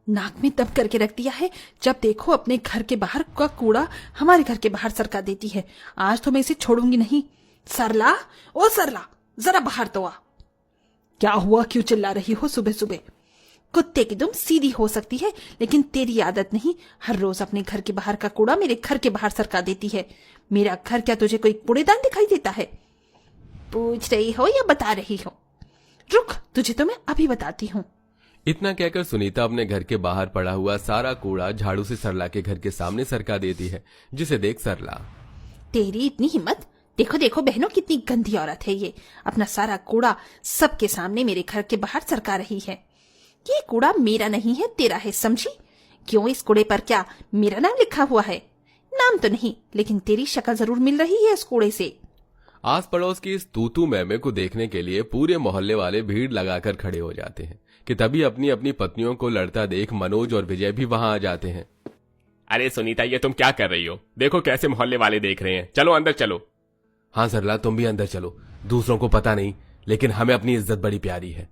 नाक में दब करके रख दिया है। जब देखो अपने घर के बाहर का कूड़ा हमारे घर के बाहर सरका देती है। आज तो मैं इसे छोड़ूंगी नहीं। सरला, ओ सरला, जरा बाहर तो आ। क्या हुआ, क्यों चिल्ला रही हो सुबह सुबह? कुत्ते की दुम सीधी हो सकती है, लेकिन तेरी आदत नहीं। हर रोज अपने घर के बाहर का कूड़ा मेरे घर के बाहर सरका देती है। मेरा घर क्या तुझे कोई कूड़ेदान दिखाई देता है? पूछ रही हो या बता रही हो? रुक, तुझे तो मैं अभी बताती हूँ। इतना कहकर सुनीता अपने घर के बाहर पड़ा हुआ सारा कूड़ा झाड़ू से सरला के घर के सामने सरका देती है, जिसे देख सरला, तेरी इतनी हिम्मत! देखो देखो बहनों, कितनी गंदी औरत है ये। अपना सारा कूड़ा सबके सामने मेरे घर के बाहर सरका रही है। ये कूड़ा मेरा नहीं है, तेरा है, समझी? क्यों, इस कूड़े पर क्या मेरा नाम लिखा हुआ है? नाम तो नहीं, लेकिन तेरी शक्ल जरूर मिल रही है इस कूड़े से। आस पड़ोस की इस तूतू मैमे को देखने के लिए पूरे मोहल्ले वाले भीड़ लगाकर खड़े हो जाते हैं कि तभी अपनी अपनी पत्नियों को लड़ता देख मनोज और विजय भी वहां आ जाते हैं। अरे सुनीता, ये तुम क्या कर रही हो? देखो कैसे मोहल्ले वाले देख रहे हैं। चलो अंदर चलो। हाँ सरला, तुम भी अंदर चलो। दूसरों को पता नहीं, लेकिन हमें अपनी इज्जत बड़ी प्यारी है।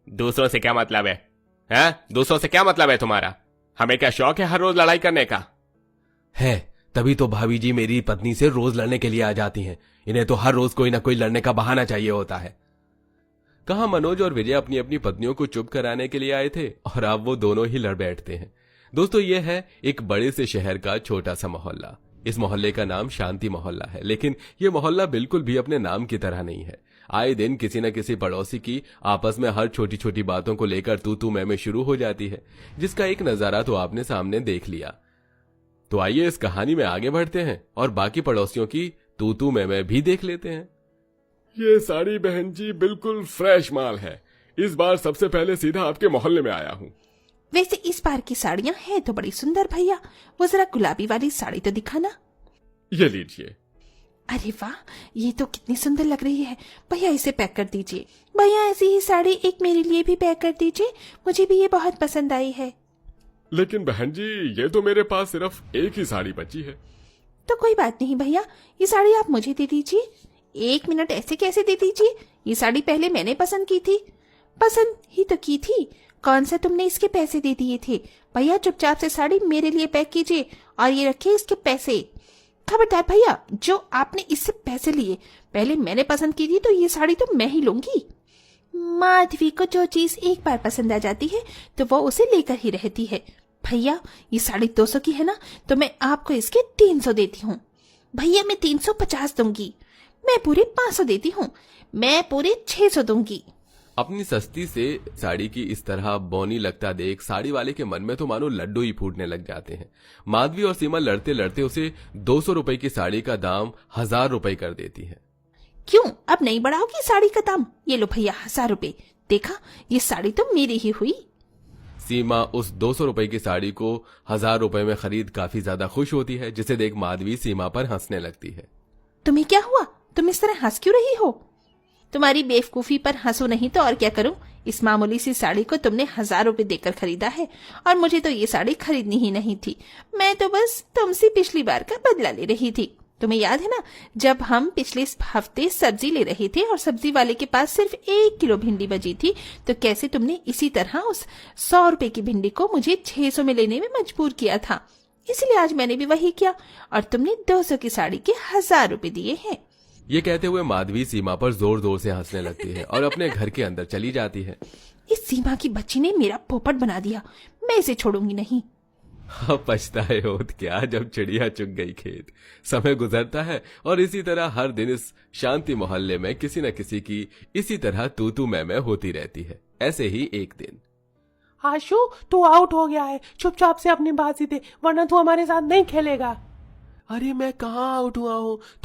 दूसरों से क्या मतलब है? दूसरों से क्या मतलब है तुम्हारा? हमें क्या शौक है हर रोज लड़ाई करने का? है, तभी तो भाभी जी मेरी पत्नी से रोज लड़ने के लिए आ जाती हैं। इन्हें तो हर रोज कोई ना कोई लड़ने का बहाना चाहिए होता है। कहा मनोज और विजय अपनी अपनी पत्नियों को चुप कराने के लिए आए थे और अब वो दोनों ही लड़ बैठते हैं। दोस्तों, ये है एक बड़े से शहर का छोटा सा मोहल्ला। इस मोहल्ले का नाम शांति मोहल्ला है, लेकिन ये मोहल्ला बिल्कुल भी अपने नाम की तरह नहीं है। आए दिन किसी न किसी पड़ोसी की आपस में हर छोटी छोटी बातों को लेकर तू तू मैं शुरू हो जाती है, जिसका एक नजारा तो आपने सामने देख लिया। तो आइए इस कहानी में आगे बढ़ते हैं और बाकी पड़ोसियों की तू तू मैं भी देख लेते हैं। ये साड़ी बहन जी बिल्कुल फ्रेश माल है। इस बार सबसे पहले सीधा आपके मोहल्ले में आया हूँ। वैसे इस बार की साड़ियां हैं तो बड़ी सुंदर भैया। वो जरा गुलाबी वाली साड़ी तो दिखाना। ये लीजिए। अरे वाह, ये तो कितनी सुंदर लग रही है। भैया इसे पैक कर दीजिए। भैया ऐसी ही साड़ी एक मेरे लिए भी पैक कर दीजिए, मुझे भी ये बहुत पसंद आई है। लेकिन बहन जी, ये तो मेरे पास सिर्फ एक ही साड़ी बची है। तो कोई बात नहीं भैया, ये साड़ी आप मुझे दे दीजिए। एक मिनट, ऐसे कैसे दे दीजिए? ये साड़ी पहले मैंने पसंद की थी। पसंद ही तो की थी, कौन सा तुमने इसके पैसे दे दिए थे? भैया चुपचाप से साड़ी मेरे लिए पैक कीजिए और ये रखिए इसके पैसे। खबरदार भैया, जो आपने इससे पैसे लिए पहले मैंने पसंद की थी, तो ये साड़ी तो मैं ही लूंगी। माधवी को जो चीज एक बार पसंद आ जाती है तो वो उसे लेकर ही रहती है। भैया ये साड़ी 200 की है ना, तो मैं आपको इसके 300 देती हूँ। भैया मैं 350 दूंगी। मैं पूरे 500 देती हूँ। मैं पूरे 600 दूंगी। अपनी सस्ती से साड़ी की इस तरह बौनी लगता देख साड़ी वाले के मन में तो मानो लड्डू ही फूटने लग जाते हैं। माधवी और सीमा लड़ते लड़ते उसे 200 रुपए की साड़ी का दाम 1000 रुपए कर देती है। क्यों, अब नहीं बढ़ाओगी साड़ी का दाम? ये लो भैया 1000 रुपए। देखा, ये साड़ी तो मेरी ही हुई। सीमा उस 200 रुपए की साड़ी को 1000 रुपए में खरीद काफी ज्यादा खुश होती है, जिसे देख माधवी सीमा पर हंसने लगती है। तुम्हें क्या हुआ? तुम इस तरह हंस क्यों रही हो? तुम्हारी बेवकूफी पर हंसू नहीं तो और क्या करूं? इस मामूली सी साड़ी को तुमने 1000 रुपए देकर खरीदा है और मुझे तो ये साड़ी खरीदनी ही नहीं थी। मैं तो बस तुमसे पिछली बार का बदला ले रही थी। तुम्हें याद है ना, जब हम पिछले हफ्ते सब्जी ले रहे थे और सब्जी वाले के पास सिर्फ 1 किलो भिंडी बची थी, तो कैसे तुमने इसी तरह उस 100 रुपए की भिंडी को मुझे 600 में लेने में मजबूर किया था। इसलिए आज मैंने भी वही किया और तुमने 200 की साड़ी के 1000 रुपए दिए हैं। ये कहते हुए माधवी सीमा पर जोर जोर से हंसने लगती है और अपने घर के अंदर चली जाती है। इस सीमा की बच्ची ने मेरा पोपट बना दिया, मैं इसे छोड़ूंगी नहीं। अब पछताए होत क्या, जब चिड़िया चुग गई खेत। समय गुजरता है और इसी तरह हर दिन इस शांति मोहल्ले में किसी न किसी की इसी तरह तू तू मैं होती रहती है। ऐसे ही एक दिन, आशु तू आउट हो गया है, चुपचाप से अपनी बाजी दे, वरना तू हमारे साथ नहीं खेलेगा। अरे मैं कहाँ आउट हुआ हूँ? तो